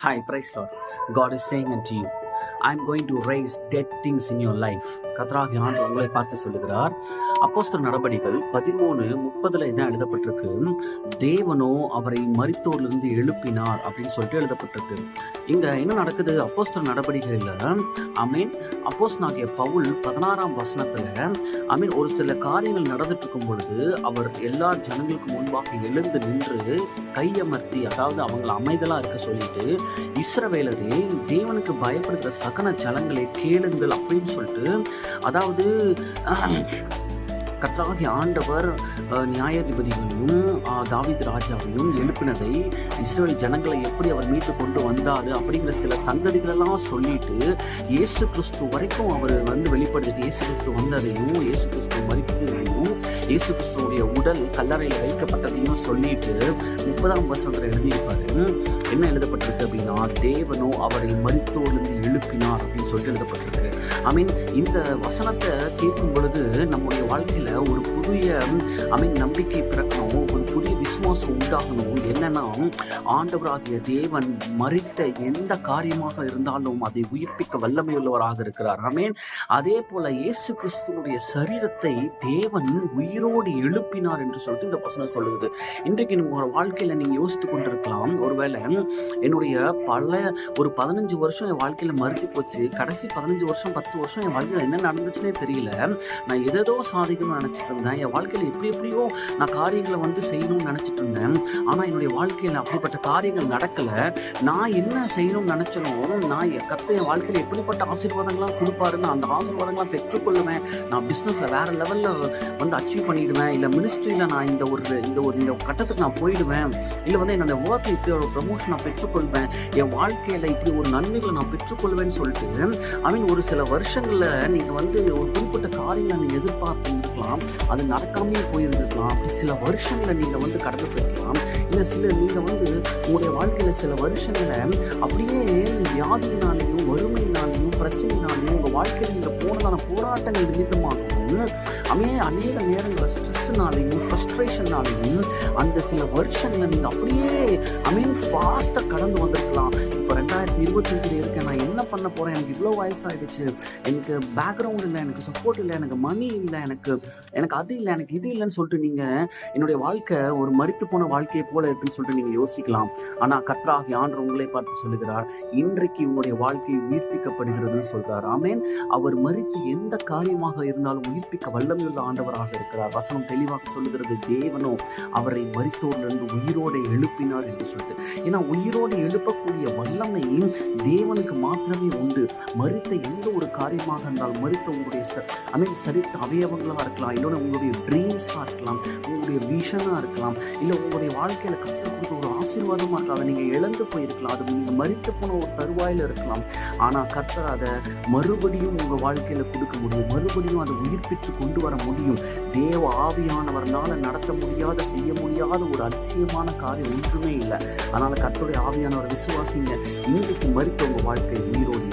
Hi, praise Lord. God is saying unto you, I'm going to raise dead things in your life. கர்த்தராகிய ஆண்டவர் உங்களை பார்த்து சொல்லுகிறார். அப்போஸ்தலர் நடபடிகள் 13:30 இதான் எழுதப்பட்டிருக்கு. தேவனோ அவரை மரித்தோரிலிருந்து எழுப்பினார் அப்படின்னு சொல்லிட்டு எழுதப்பட்டிருக்கு. இங்க என்ன நடக்குது? அப்போஸ்தலர் நடபடிகளில் அப்போஸ்தலனாகிய பவுல் 16ஆம் வசனத்துல ஒரு சில காரியங்கள் நடந்துட்டு இருக்கும் பொழுது அவர் எல்லா ஜனங்களுக்கு முன்பாக எழுந்து நின்று கையமர்த்தி, அதாவது அவங்களை அமைதலா இருக்க சொல்லிட்டு, இஸ்ரவேலரே தேவனுக்கு பயப்படுகிற சகல ஜனங்களை கேளுங்கள் அப்படின்னு சொல்லிட்டு, அதாவது கர்த்தராகிய ஆண்டவர் நியாயாதிபதிகளையும் தாவீது ராஜாவையும் எழுப்பினதை, இஸ்ரவேல் ஜனங்களை எப்படி அவர் மீட்டு கொண்டு வந்தாரு அப்படிங்கிற சில சங்கதிகளெல்லாம் சொல்லிட்டு, இயேசு கிறிஸ்து வரைக்கும் அவர் வெளிப்படுத்திட்டு, இயேசு கிறிஸ்து வந்ததையும், இயேசு கிறிஸ்து மரித்ததையும், இயேசு கிறிஸ்துடைய உடல் கல்லறையில் வைக்கப்பட்டதையும் சொல்லிட்டு 30ஆம் வசனத்தில் எழுதியிருப்பாரு. என்ன எழுதப்பட்டிருக்கு அப்படின்னா, தேவனோ அவரை மரித்தோரிலிருந்து எழுப்பினார் அப்படின்னு சொல்லிட்டு எழுதப்பட்டிருக்கு. இந்த வசனத்தை கேட்கும் பொழுது நம்முடைய வாழ்க்கையில ஒரு புதிய நம்பிக்கை பிறக்கணும், ஒரு புதிய விசுவாசம் உண்டாகணும். என்னன்னா, ஆண்டவராகிய தேவன் மரித்த எந்த காரியமாக இருந்தாலும் அதை உயிர்ப்பிக்க வல்லமையுள்ளவராக இருக்கிறார். அதே போல இயேசு கிறிஸ்துவனுடைய சரீரத்தை தேவன் உயிரோடு எழுப்பினார் என்று சொல்லிட்டு இந்த வசனம் சொல்லுது. இன்றைக்கு உங்க வாழ்க்கையில நீங்க யோசித்து கொண்டிருக்கலாம், ஒருவேளை என்னுடைய ஒரு 15 வருஷம் என் வாழ்க்கையில மறிச்சு போச்சு, கடைசி 15 வருஷம் 10 வருஷம் என் வாழ்க்கையில என்ன நடந்துச்சுன்னே தெரியல, நான் எதோ சாதிக்கணும்னு நினைச்சிட்டு இருந்தேன், என் வாழ்க்கையில எப்படியோ நான் காரியங்களை செய்யணும்னு நினைச்சிட்டு இருந்தேன், ஆனா என்னுடைய வாழ்க்கையில அப்படிப்பட்ட காரியங்கள் நடக்கல. நான் என்ன செய்யணும்னு நினைச்சனோ, நான் என் வாழ்க்கையில எப்படிப்பட்ட ஆசீர்வாதங்கள்லாம் கொடுப்பாருன்னு அந்த ஆசீர்வாதங்கள்லாம் பெற்றுக்கொள்ளுவேன், நான் பிசினஸ்ல வேற லெவல்ல அச்சீவ் பண்ணிடுவேன், இல்ல மினிஸ்ட்ரியில நான் இந்த கட்டத்துக்கு நான் போயிடுவேன், இல்ல என்னோட ஒர்க்ல இப்படி ஒரு ப்ரமோஷன் நான் பெற்றுக்கொள்வேன், என் வாழ்க்கையில இப்படி ஒரு நன்மைகளை நான் பெற்றுக்கொள்வேன்னு சொல்லிட்டு ஒரு சில வருஷங்கள்ல நீங்க ஒரு குறிப்பிட்ட காரியங்களை நீங்க எதிர்பார்த்து இருக்கலாம், அது நடக்காமே போயிருந்திருக்கலாம். அப்படி சில வருஷங்களை நீங்க கடந்து போயிருக்கலாம். இல்ல நீங்க உங்களுடைய வாழ்க்கையில சில வருஷங்களை அப்படியே வியாதியினாலையும் வறுமையினாலையும் பிரச்சனையினாலையும் உங்க வாழ்க்கையில நீங்க போனதான போராட்டங்கள் நிமித்தமாகவும் அநேக நேரங்களில் ஸ்ட்ரெஸ்னாலையும் ஃப்ரஸ்ட்ரேஷனாலையும் அந்த சில வருஷங்களை நீங்க அப்படியே ஃபாஸ்டா கடந்து வந்திருக்கலாம். இப்போ 2025 இருக்கேன், நான் என்ன பண்ண போறேன், எனக்கு இவ்வளோ வயசாயிடுச்சு, எனக்கு பேக்ரவுண்ட் இல்லை, எனக்கு சப்போர்ட் இல்லை, எனக்கு மணி இல்லை, எனக்கு அது இல்லை, எனக்கு இது இல்லைன்னு சொல்லிட்டு நீங்க என்னுடைய வாழ்க்கை ஒரு மரித்து போன வாழ்க்கையை போல இருக்குன்னு சொல்லிட்டு நீங்க யோசிக்கலாம். ஆனா கர்த்தராகிய ஆண்டவர் உங்களை பார்த்து சொல்லுகிறார், இன்றைக்கு உங்களுடைய வாழ்க்கை உயிர்ப்பிக்கப்படுகிறதுன்னு சொல்றார். அவர் மரித்து எந்த காரியமாக இருந்தாலும் உயிர்ப்பிக்க வல்லமையுள்ள ஆண்டவராக இருக்கிறார். வசனம் தெளிவாக சொல்லுகிறது, தேவனோ அவரை மரித்தோரிலிருந்து உயிரோடு எழுப்பினார் என்று சொல்லிட்டு. ஏன்னா உயிரோடு எழுப்பக்கூடிய வல்லமை தேவனுக்கு மாத்திரமே உண்டு. மரித்த எந்த ஒரு காரியமாக இருந்தாலும், மரித்த உங்களுடைய சரித்த அவயவங்களாக இருக்கலாம், இல்லைன்னா உங்களுடைய ட்ரீம்ஸாக இருக்கலாம், உங்களுடைய விஷனாக இருக்கலாம், இல்லை உங்களுடைய வாழ்க்கையில கற்றுக் கொடுத்த ஒரு ஆசீர்வாதமாக இருக்கலாம், அதை நீங்கள் இழந்து போயிருக்கலாம், அது நீங்கள் மரித்து போன ஒரு தருவாயில் இருக்கலாம். ஆனால் கர்த்தர் அதை மறுபடியும் உங்கள் வாழ்க்கையில் கொடுக்க முடியும், மறுபடியும் அதை உயிர்ப்பிச்சு கொண்டு வர முடியும். தேவ ஆவியானவர்னால நடத்த முடியாத, செய்ய முடியாத ஒரு அதிசயமான காரியம் ஒன்றுமே இல்லை. அதனால கர்த்தருடைய ஆவியானவர் விசுவாசிங்க, இன்றைக்கு மரித்த உங்கள் வாழ்க்கை உயிரோடு